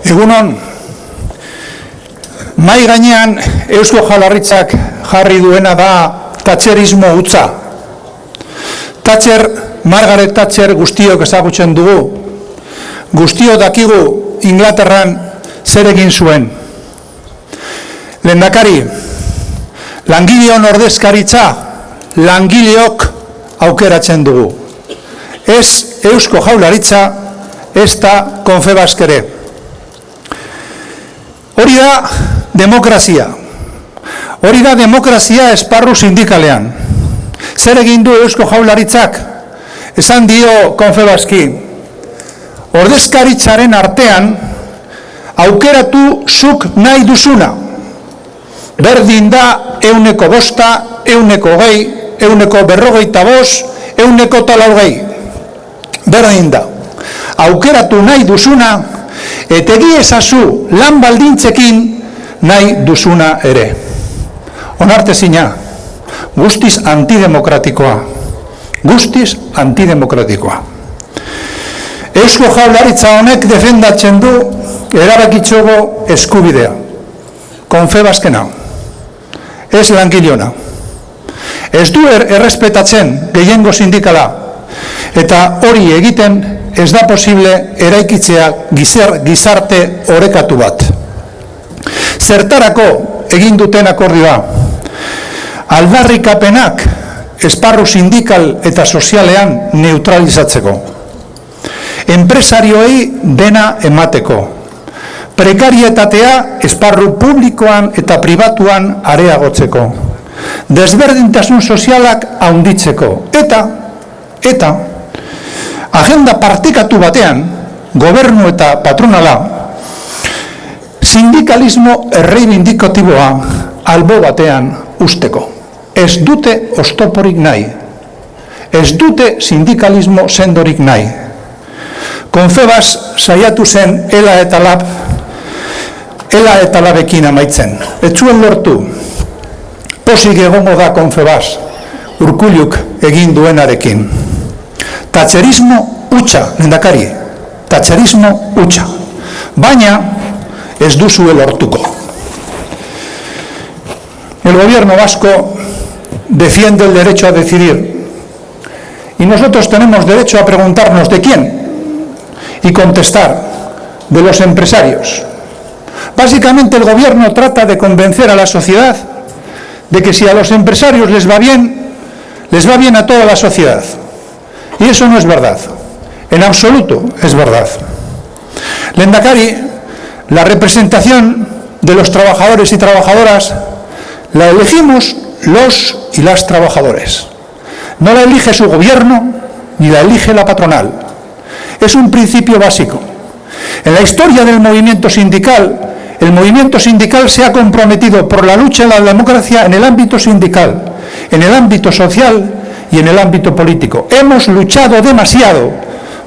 Egunon, mai gainean Eusko Jaurlaritzak jarri duena da Thatcherismo hutsa. Margaret Thatcher guztiok ezagutzen dugu. Guztio dakigu Inglaterran zer egin zuen. Lehendakari, langileon ordezkaritza langileok aukeratzen dugu. Ez Eusko Jaurlaritza, ez da Confebask ere. Hori da demokrazia. Hori da demokrazia esparru sindikalean. Zer egin du Eusko Jaurlaritzak? Esan dio Confebaski. Ordezkaritzaren artean aukeratu zuk nahi duzuna. Berdin da 105, 120, 155, 140. Berdin da. Aukeratu nahi duzuna eta egi ezazu lan baldintzekin nahi duzuna ere. Onartezina, guztiz antidemokratikoa. Guztiz antidemokratikoa. Eusko Jaurlaritza honek defendatzen du erabakitzogo eskubidea. Confebaskena. Ez langileona. Ez du errespetatzen gehiengo sindikala. Eta hori egiten ez da posible eraikitzea gizarte orekatu bat. Zertarako egin duten akordioa? Aldarrikapenak esparru sindikal eta sozialean neutralizatzeko. Enpresarioei dena emateko. Prekarietatea esparru publikoan eta pribatuan areagotzeko. Desberdintasun sozialak handitzeko. Eta agenda partekatu batean, gobernu eta patronala, sindikalismo erreibindikatiboa albo batean usteko. Ez dute oztoporik nahi. Ez dute sindikalismo sendorik nahi. Confebask saiatu zen Ela eta Labekin amaitzen. Ez zuen lortu. Posik egongo da Confebask, Urkulluk egin duenarekin. Thatcherismo hutsa, lehendakari. Thatcherismo hutsa. Baina ez duzue lortuko. El gobierno vasco defiende el derecho a decidir. Y nosotros tenemos derecho a preguntarnos de quién y contestar de los empresarios. Básicamente el gobierno trata de convencer a la sociedad de que si a los empresarios les va bien a toda la sociedad. Y eso no es verdad. En absoluto es verdad. Lehendakari, la representación de los trabajadores y trabajadoras la elegimos los y las trabajadores. No la elige su gobierno ni la elige la patronal. Es un principio básico. En la historia del movimiento sindical, el movimiento sindical se ha comprometido por la lucha en la democracia en el ámbito sindical, en el ámbito social y en el ámbito político. Hemos luchado demasiado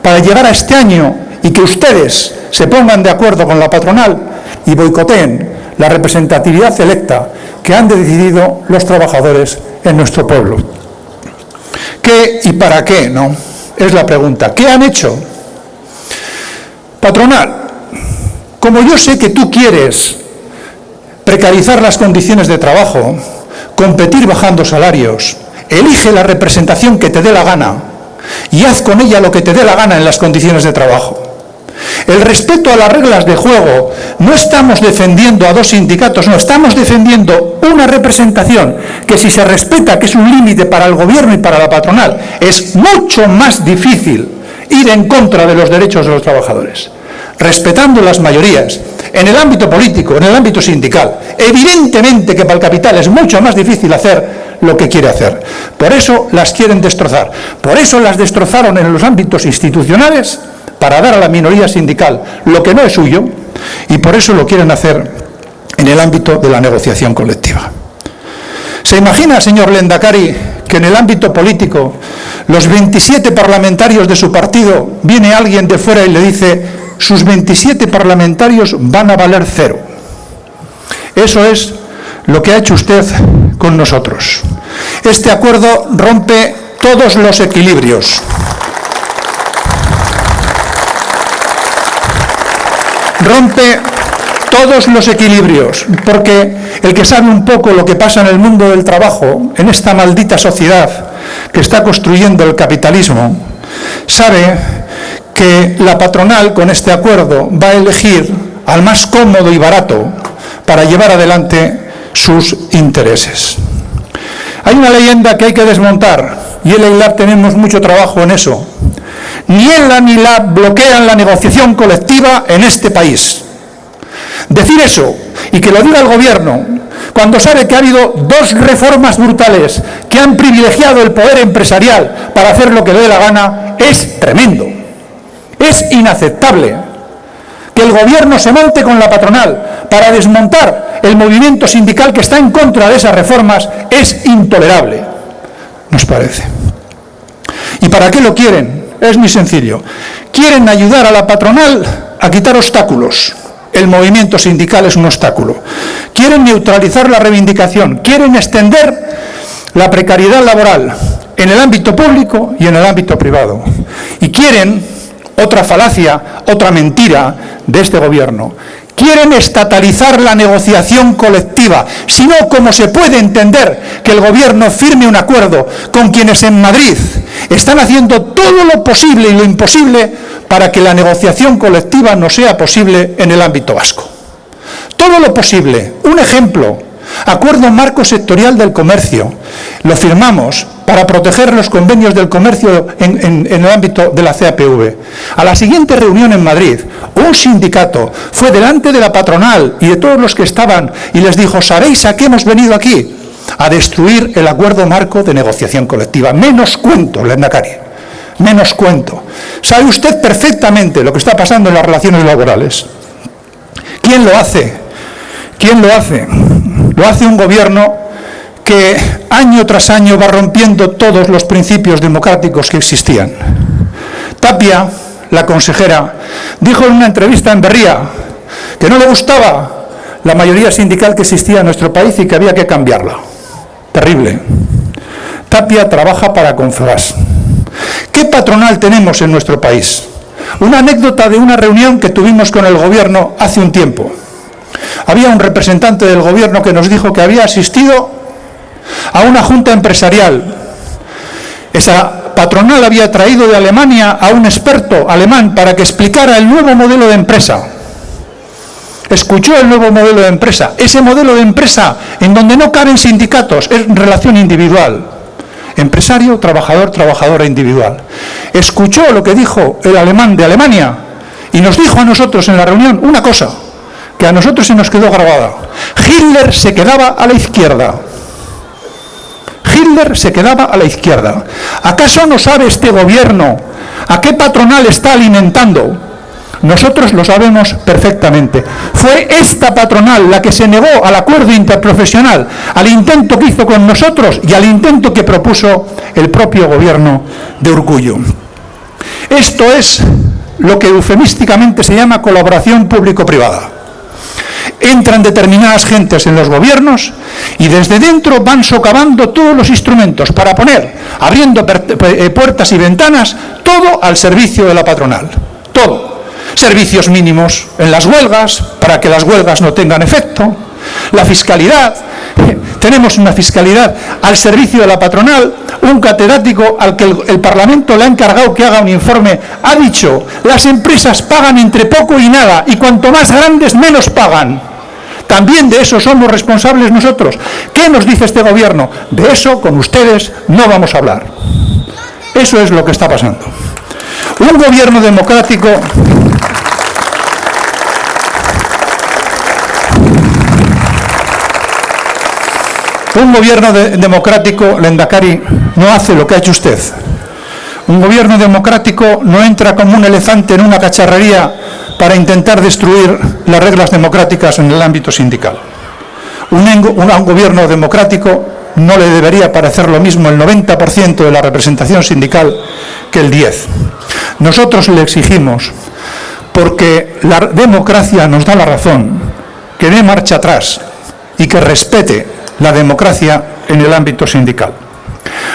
para llegar a este año y que ustedes se pongan de acuerdo con la patronal y boicoteen la representatividad electa que han decidido los trabajadores en nuestro pueblo. ¿Qué y para qué? ¿No? Es la pregunta. ¿Qué han hecho? Patronal, como yo sé que tú quieres precarizar las condiciones de trabajo, competir bajando salarios, elige la representación que te dé la gana y haz con ella lo que te dé la gana en las condiciones de trabajo. El respeto a las reglas de juego, no estamos defendiendo a dos sindicatos, no, estamos defendiendo una representación que si se respeta, que es un límite para el gobierno y para la patronal, es mucho más difícil ir en contra de los derechos de los trabajadores, respetando las mayorías, en el ámbito político, en el ámbito sindical. Evidentemente que para el capital es mucho más difícil hacer lo que quiere hacer. Por eso las quieren destrozar. Por eso las destrozaron en los ámbitos institucionales para dar a la minoría sindical lo que no es suyo y por eso lo quieren hacer en el ámbito de la negociación colectiva. ¿Se imagina, señor Lehendakari, que en el ámbito político los 27 parlamentarios de su partido viene alguien de fuera y le dice sus 27 parlamentarios van a valer cero? Eso es lo que ha hecho usted con nosotros. Este acuerdo rompe todos los equilibrios. rompe todos los equilibrios, porque el que sabe un poco lo que pasa en el mundo del trabajo, en esta maldita sociedad que está construyendo el capitalismo, sabe que la patronal con este acuerdo va a elegir al más cómodo y barato para llevar adelante sus intereses. Hay una leyenda que hay que desmontar y en el ILAB tenemos mucho trabajo en eso. Ni ELA ni LAB bloquean la negociación colectiva en este país. Decir eso y que lo diga el gobierno cuando sabe que ha habido dos reformas brutales que han privilegiado el poder empresarial para hacer lo que le dé la gana es tremendo. Es inaceptable que el gobierno se monte con la patronal para desmontar el movimiento sindical que está en contra de esas reformas. Es intolerable, nos parece. ¿Y para qué lo quieren? Es muy sencillo. Quieren ayudar a la patronal a quitar obstáculos. El movimiento sindical es un obstáculo. Quieren neutralizar la reivindicación, quieren extender la precariedad laboral en el ámbito público y en el ámbito privado. Y quieren, otra falacia, otra mentira de este gobierno, quieren estatalizar la negociación colectiva. Si no, ¿cómo se puede entender que el gobierno firme un acuerdo con quienes en Madrid están haciendo todo lo posible y lo imposible para que la negociación colectiva no sea posible en el ámbito vasco? Todo lo posible. Un ejemplo, Acuerdo Marco Sectorial del Comercio. Lo firmamos para proteger los convenios del comercio en el ámbito de la CAPV. A la siguiente reunión en Madrid, un sindicato fue delante de la patronal y de todos los que estaban y les dijo: ¿sabéis a qué hemos venido aquí? A destruir el Acuerdo Marco de Negociación Colectiva. Menos cuento, Lehendakari. Menos cuento. Sabe usted perfectamente lo que está pasando en las relaciones laborales. ¿Quién lo hace? ¿Quién lo hace? Lo hace un gobierno que año tras año va rompiendo todos los principios democráticos que existían. Tapia, la consejera, dijo en una entrevista en Berría que no le gustaba la mayoría sindical que existía en nuestro país y que había que cambiarla. Terrible. Tapia trabaja para Confebask. ¿Qué patronal tenemos en nuestro país? Una anécdota de una reunión que tuvimos con el gobierno hace un tiempo. Había un representante del gobierno que nos dijo que había asistido a una junta empresarial. Esa patronal había traído de Alemania a un experto alemán para que explicara el nuevo modelo de empresa. Escuchó el nuevo modelo de empresa. Ese modelo de empresa en donde no caben sindicatos, es relación individual. Empresario, trabajador, trabajadora individual. Escuchó lo que dijo el alemán de Alemania y nos dijo a nosotros en la reunión una cosa que a nosotros se nos quedó grabada. Hitler se quedaba a la izquierda. Hitler se quedaba a la izquierda. ¿Acaso no sabe este gobierno a qué patronal está alimentando? Nosotros lo sabemos perfectamente. Fue esta patronal la que se negó al acuerdo interprofesional, al intento que hizo con nosotros y al intento que propuso el propio gobierno de Urkullu. Esto es lo que eufemísticamente se llama colaboración público-privada. Entran determinadas gentes en los gobiernos y desde dentro van socavando todos los instrumentos para poner, abriendo puertas y ventanas, todo al servicio de la patronal. Todo. Servicios mínimos en las huelgas, para que las huelgas no tengan efecto. La fiscalidad. Tenemos una fiscalidad al servicio de la patronal. Un catedrático al que el Parlamento le ha encargado que haga un informe ha dicho: las empresas pagan entre poco y nada, y cuanto más grandes menos pagan. También de eso somos responsables nosotros. ¿Qué nos dice este gobierno? De eso con ustedes no vamos a hablar. Eso es lo que está pasando. Un gobierno democrático democrático, Lehendakari, no hace lo que ha hecho usted. Un gobierno democrático no entra como un elefante en una cacharrería para intentar destruir las reglas democráticas en el ámbito sindical. A un gobierno democrático no le debería parecer lo mismo el 90% de la representación sindical que el 10%. Nosotros le exigimos, porque la democracia nos da la razón, que dé marcha atrás y que respete la democracia en el ámbito sindical.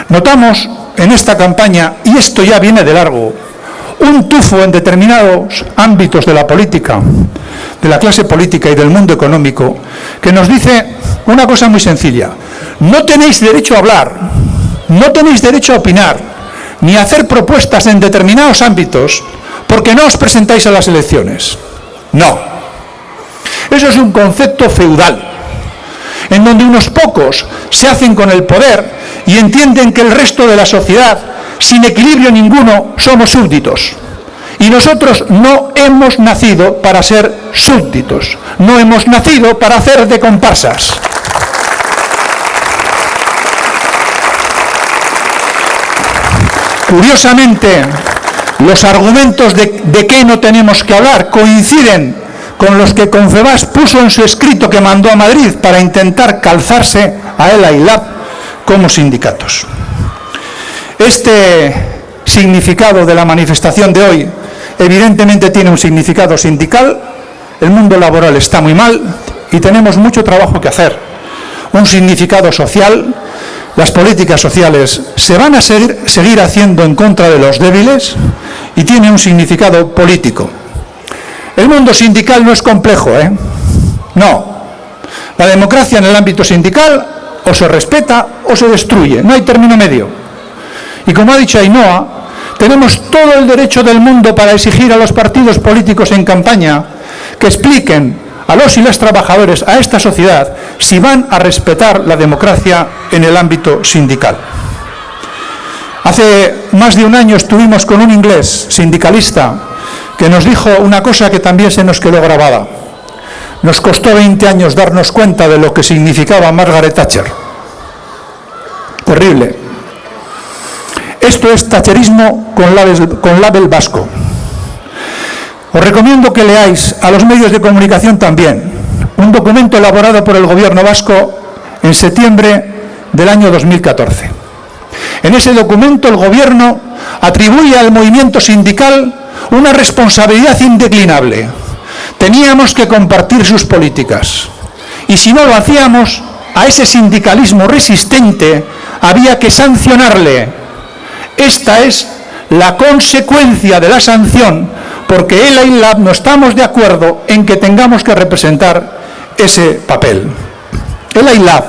Notamos en esta campaña, y esto ya viene de largo, un tufo en determinados ámbitos de la política de la clase política y del mundo económico, que nos dice una cosa muy sencilla: no tenéis derecho a hablar, no tenéis derecho a opinar, ni a hacer propuestas en determinados ámbitos, porque no os presentáis a las elecciones. No. Eso es un concepto feudal, en donde unos pocos se hacen con el poder y entienden que el resto de la sociedad, sin equilibrio ninguno, somos súbditos. Y nosotros no hemos nacido para ser súbditos, no hemos nacido para hacer de comparsas. Curiosamente, los argumentos de qué no tenemos que hablar coinciden con los que Confebask puso en su escrito que mandó a Madrid para intentar calzarse a ELA y LAB como sindicatos. Este significado de la manifestación de hoy evidentemente tiene un significado sindical. El mundo laboral está muy mal y tenemos mucho trabajo que hacer. Un significado social: las políticas sociales se van a seguir haciendo en contra de los débiles, y tiene un significado político. El mundo sindical no es complejo, No. La democracia en el ámbito sindical o se respeta o se destruye, no hay término medio. Y como ha dicho Ainhoa, tenemos todo el derecho del mundo para exigir a los partidos políticos en campaña que expliquen a los y las trabajadores, a esta sociedad, si van a respetar la democracia en el ámbito sindical. Hace más de un año estuvimos con un inglés sindicalista que nos dijo una cosa que también se nos quedó grabada. Nos costó 20 años darnos cuenta de lo que significaba Margaret Thatcher. Terrible. Esto es thatcherismo con label vasco. Os recomiendo que leáis, a los medios de comunicación también, un documento elaborado por el Gobierno vasco en septiembre del año 2014. En ese documento el Gobierno atribuye al movimiento sindical una responsabilidad indeclinable. Teníamos que compartir sus políticas. Y si no lo hacíamos, a ese sindicalismo resistente había que sancionarle. Esta es la consecuencia de la sanción, porque ELA y LAB no estamos de acuerdo en que tengamos que representar ese papel. ELA y LAB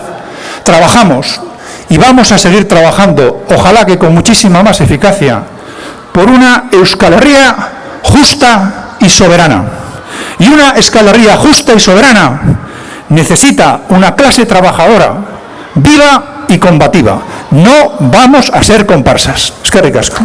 trabajamos y vamos a seguir trabajando, ojalá que con muchísima más eficacia, por una Euskal Herria justa y soberana. Y una Euskal Herria justa y soberana necesita una clase trabajadora viva y combativa. No vamos a ser comparsas. Eskerrik asko.